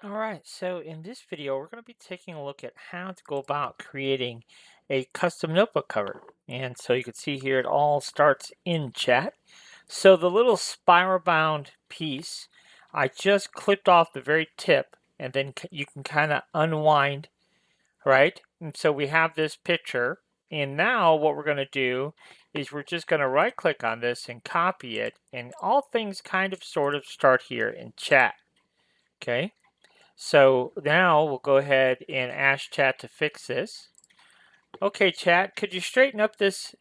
All right, so in this video, we're going to be taking a look at how to go about creating a custom notebook cover. And so you can see here, it all starts in chat. So the little spiral bound piece, I just clipped off the very tip, and then you can kind of unwind, right? And so we have this picture. And now what we're going to do is we're just going to right click on this and copy it. And all things kind of sort of start here in chat. Okay. So now we'll go ahead and ask chat to fix this. Okay, chat, could you straighten up this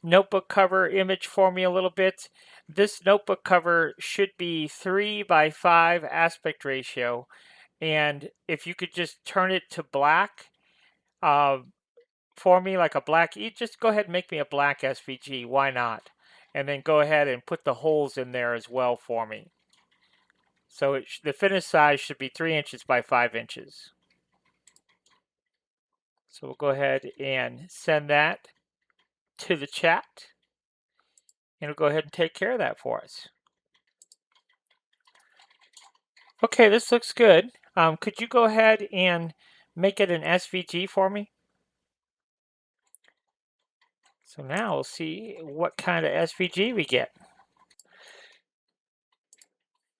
notebook cover image for me a little bit? This notebook cover should be 3:5 aspect ratio. And if you could just turn it to black uh, for me, like a black, you just go ahead and make me a black SVG. Why not? And then go ahead and put the holes in there as well for me. So the finished size should be 3 inches by 5 inches. So we'll go ahead and send that to the chat, and it'll go ahead and take care of that for us. Okay, this looks good. Could you go ahead and make it an SVG for me? So now we'll see what kind of SVG we get.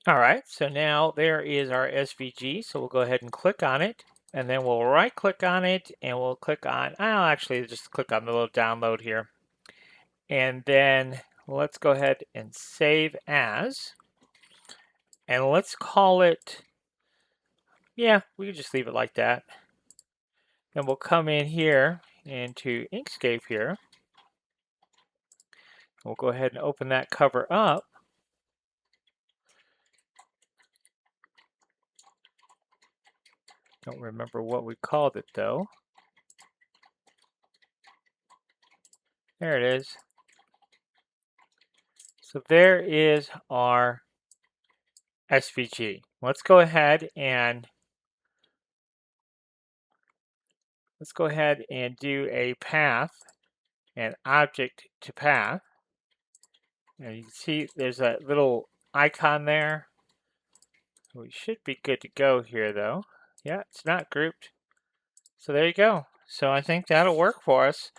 All right, so now there is our SVG. So we'll go ahead and click on it, and then we'll right click on it, and we'll click on, I'll actually just click on the little download here. And then let's go ahead and save as. And let's call it, yeah, we can just leave it like that. Then we'll come in here into Inkscape here. We'll go ahead and open that cover up. Don't remember what we called it though. There it is. So there is our SVG. Let's go ahead and do a path and object to path. And you can see there's a little icon there. We should be good to go here though. Yeah, it's not grouped. So there you go. So I think that'll work for us.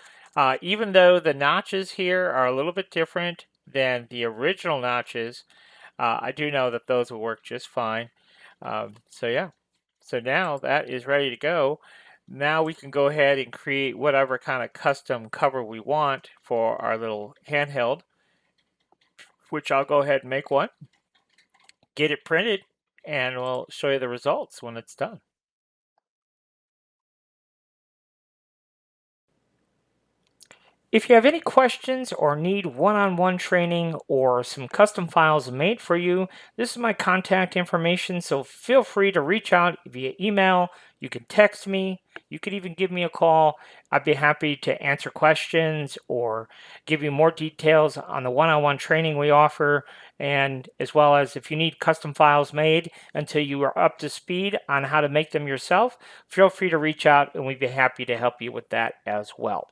Even though the notches here are a little bit different than the original notches, I do know that those will work just fine. So yeah, so now that is ready to go. Now we can go ahead and create whatever kind of custom cover we want for our little handheld, which I'll go ahead and make one, get it printed, and we'll show you the results when it's done. If you have any questions or need one-on-one training or some custom files made for you, this is my contact information, so feel free to reach out via email. You can text me. You could even give me a call. I'd be happy to answer questions or give you more details on the one-on-one training we offer, and as well as if you need custom files made until you are up to speed on how to make them yourself, feel free to reach out and we'd be happy to help you with that as well.